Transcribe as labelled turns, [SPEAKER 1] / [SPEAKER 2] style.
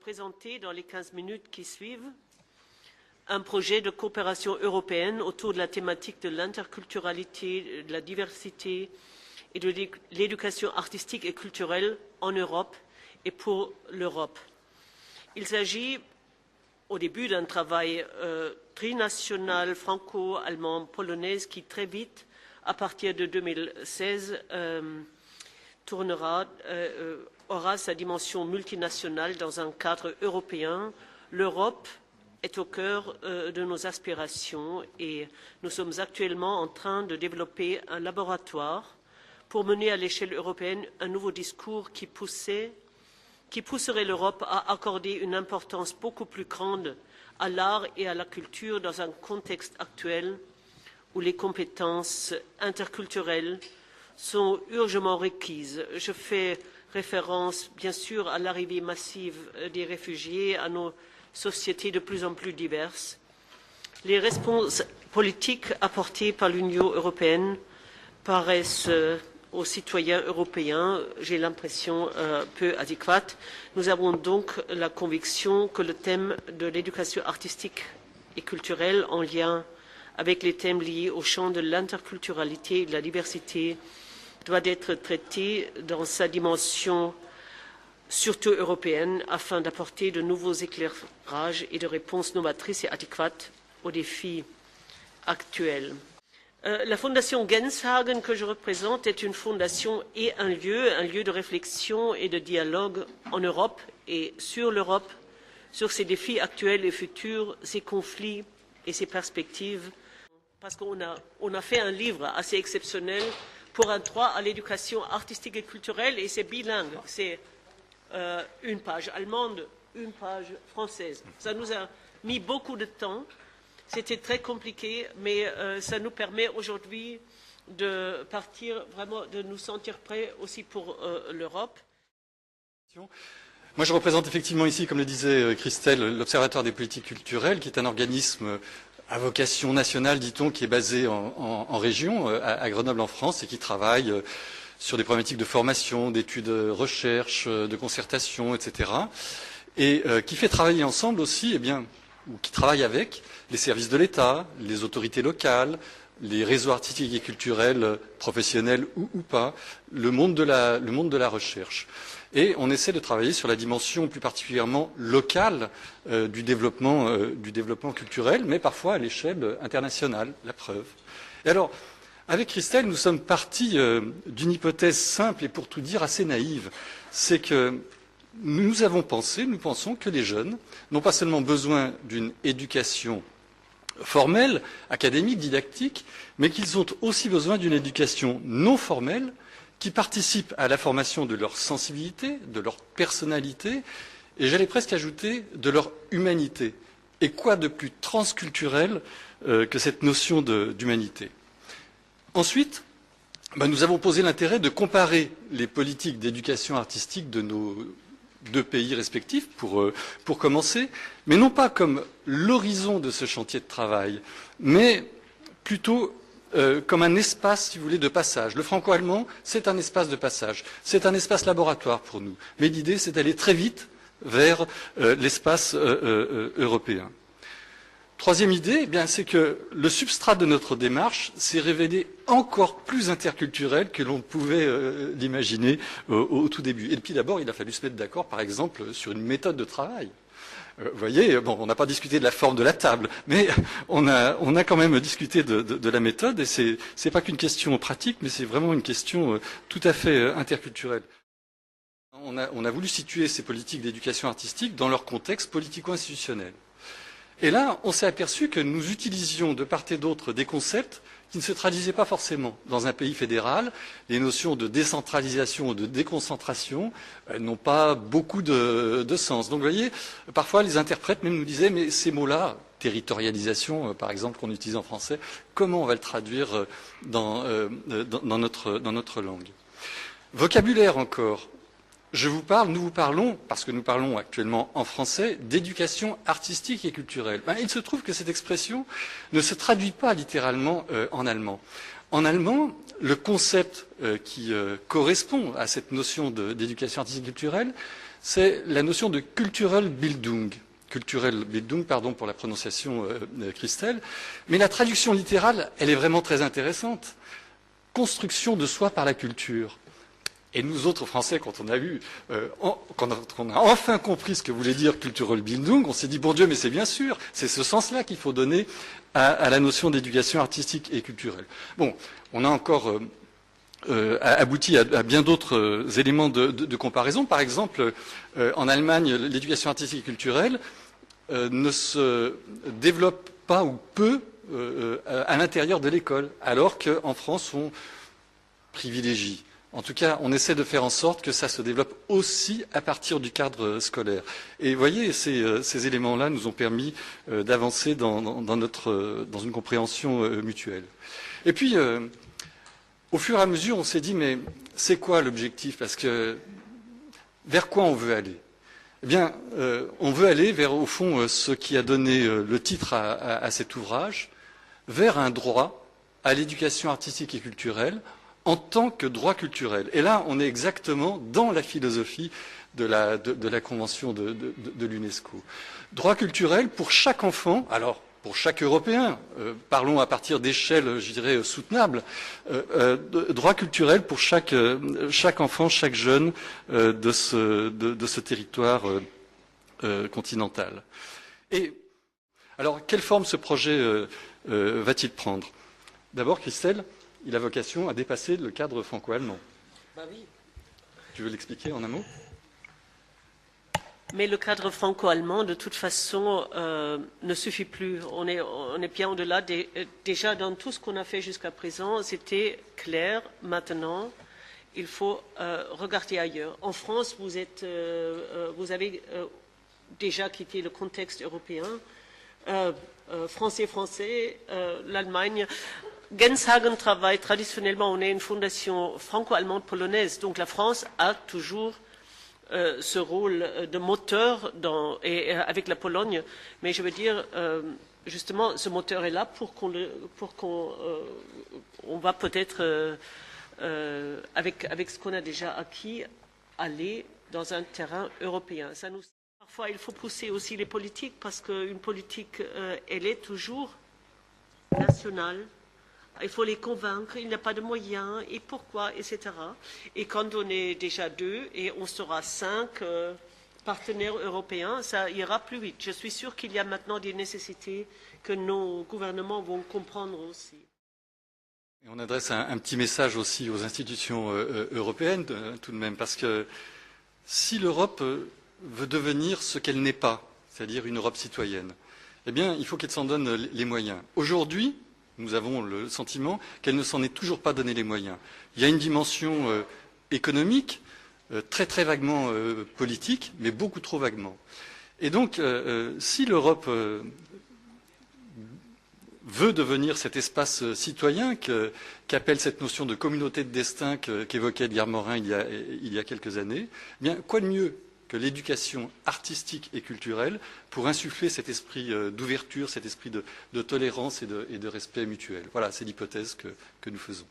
[SPEAKER 1] présenter dans les 15 minutes qui suivent un projet de coopération européenne autour de la thématique de l'interculturalité, de la diversité et de l'éducation artistique et culturelle en Europe et pour l'Europe. Il s'agit au début d'un travail trinational franco-allemand polonais qui très vite, à partir de 2016, aura sa dimension multinationale dans un cadre européen. L'Europe est au cœur de nos aspirations et nous sommes actuellement en train de développer un laboratoire pour mener à l'échelle européenne un nouveau discours qui pousserait l'Europe à accorder une importance beaucoup plus grande à l'art et à la culture dans un contexte actuel où les compétences interculturelles sont urgemment requises. Je fais référence, bien sûr, à l'arrivée massive des réfugiés, à nos sociétés de plus en plus diverses. Les réponses politiques apportées par l'Union européenne paraissent aux citoyens européens, j'ai l'impression, peu adéquates. Nous avons donc la conviction que le thème de l'éducation artistique et culturelle, en lien avec les thèmes liés au champ de l'interculturalité et de la diversité, doit être traité dans sa dimension surtout européenne afin d'apporter de nouveaux éclairages et de réponses novatrices et adéquates aux défis actuels. La Fondation Genshagen que je représente est une fondation et un lieu de réflexion et de dialogue en Europe et sur l'Europe, sur ses défis actuels et futurs, ses conflits et ses perspectives. Parce qu'on a fait un livre assez exceptionnel pour un droit à l'éducation artistique et culturelle et c'est bilingue. C'est une page allemande, une page française. Ça nous a mis beaucoup de temps. C'était très compliqué, mais ça nous permet aujourd'hui de partir vraiment, de nous sentir prêts aussi pour l'Europe.
[SPEAKER 2] Moi, je représente effectivement ici, comme le disait Christelle, l'Observatoire des politiques culturelles, qui est un organisme à vocation nationale, dit-on, qui est basé en région, à Grenoble en France, et qui travaille sur des problématiques de formation, d'études de recherche, de concertation, etc. Et qui fait travailler ensemble aussi, ou qui travaille avec les services de l'État, les autorités locales, les réseaux artistiques et culturels professionnels ou pas, le monde de la recherche. Et on essaie de travailler sur la dimension plus particulièrement locale du développement culturel, mais parfois à l'échelle internationale, la preuve. Et alors, avec Christelle, nous sommes partis d'une hypothèse simple et pour tout dire assez naïve. C'est que nous pensons que les jeunes n'ont pas seulement besoin d'une éducation formelle, académique, didactique, mais qu'ils ont aussi besoin d'une éducation non formelle qui participe à la formation de leur sensibilité, de leur personnalité, et j'allais presque ajouter de leur humanité. Et quoi de plus transculturel que cette notion d'humanité? Ensuite, nous avons posé l'intérêt de comparer les politiques d'éducation artistique de nos deux pays respectifs, pour commencer, mais non pas comme l'horizon de ce chantier de travail, mais plutôt comme un espace, si vous voulez, de passage. Le franco-allemand, c'est un espace de passage, c'est un espace laboratoire pour nous. Mais l'idée, c'est d'aller très vite vers l'espace européen. Troisième idée, c'est que le substrat de notre démarche s'est révélé encore plus interculturel que l'on pouvait l'imaginer au tout début. Et puis d'abord, il a fallu se mettre d'accord, par exemple, sur une méthode de travail. Vous voyez, on n'a pas discuté de la forme de la table, mais on a quand même discuté de la méthode, et c'est pas qu'une question pratique, mais c'est vraiment une question tout à fait interculturelle. On a voulu situer ces politiques d'éducation artistique dans leur contexte politico-institutionnel. Et là, on s'est aperçu que nous utilisions de part et d'autre des concepts qui ne se traduisaient pas forcément. Dans un pays fédéral, les notions de décentralisation ou de déconcentration n'ont pas beaucoup de sens. Donc vous voyez, parfois les interprètes même nous disaient, mais ces mots-là, territorialisation par exemple qu'on utilise en français, comment on va le traduire dans notre langue? Vocabulaire encore. Nous vous parlons, parce que nous parlons actuellement en français, d'éducation artistique et culturelle. Il se trouve que cette expression ne se traduit pas littéralement en allemand. En allemand, le concept qui correspond à cette notion d'éducation artistique et culturelle, c'est la notion de Cultural Bildung. Cultural Bildung, pardon pour la prononciation, Christelle. Mais la traduction littérale, elle est vraiment très intéressante. Construction de soi par la culture. Et nous autres Français, quand on a enfin compris ce que voulait dire Cultural Bildung, on s'est dit, bon Dieu, mais c'est bien sûr, c'est ce sens-là qu'il faut donner à la notion d'éducation artistique et culturelle. Bon, on a encore abouti à bien d'autres éléments de comparaison. Par exemple, en Allemagne, l'éducation artistique et culturelle ne se développe pas ou peu à l'intérieur de l'école, alors qu'en France, on privilégie. En tout cas, on essaie de faire en sorte que ça se développe aussi à partir du cadre scolaire. Et vous voyez, ces éléments-là nous ont permis d'avancer dans une compréhension mutuelle. Et puis, au fur et à mesure, on s'est dit, mais c'est quoi l'objectif? Parce que vers quoi on veut aller? Eh bien, on veut aller vers, au fond, ce qui a donné le titre à cet ouvrage, vers un droit à l'éducation artistique et culturelle en tant que droit culturel. Et là, on est exactement dans la philosophie de la Convention de l'UNESCO. Droit culturel pour chaque enfant, alors pour chaque Européen, parlons à partir d'échelles, je dirais, soutenables, droit culturel pour chaque enfant, chaque jeune de ce territoire continental. Et alors, quelle forme ce projet va-t-il prendre? D'abord, Christelle, il a vocation à dépasser le cadre franco-allemand.
[SPEAKER 1] Bah oui.
[SPEAKER 2] Tu veux l'expliquer en un mot?
[SPEAKER 1] Mais le cadre franco-allemand, de toute façon, ne suffit plus. On est bien au-delà. Déjà, dans tout ce qu'on a fait jusqu'à présent, c'était clair. Maintenant, il faut regarder ailleurs. En France, vous avez déjà quitté le contexte européen. Français, l'Allemagne. Genshagen travaille traditionnellement, on est une fondation franco-allemande polonaise, donc la France a toujours ce rôle de moteur avec la Pologne, mais je veux dire, justement, ce moteur est là pour qu'on va peut-être, avec ce qu'on a déjà acquis, aller dans un terrain européen. Parfois, il faut pousser aussi les politiques, parce qu'une politique, elle est toujours nationale. Il faut les convaincre, il n'y a pas de moyens, et pourquoi, etc. Et quand on est déjà 2 et on sera 5 partenaires européens, ça ira plus vite. Je suis sûre qu'il y a maintenant des nécessités que nos gouvernements vont comprendre aussi.
[SPEAKER 2] Et on adresse un petit message aussi aux institutions européennes, tout de même, parce que si l'Europe veut devenir ce qu'elle n'est pas, c'est-à-dire une Europe citoyenne, eh bien, il faut qu'elle s'en donne les moyens. Aujourd'hui, nous avons le sentiment qu'elle ne s'en est toujours pas donné les moyens. Il y a une dimension économique, très très vaguement politique, mais beaucoup trop vaguement. Et donc, si l'Europe veut devenir cet espace citoyen qu'appelle cette notion de communauté de destin qu'évoquait Edgar Morin il y a quelques années, eh bien, quoi de mieux que l'éducation artistique et culturelle pour insuffler cet esprit d'ouverture, cet esprit de tolérance et de respect mutuel. Voilà, c'est l'hypothèse que nous faisons.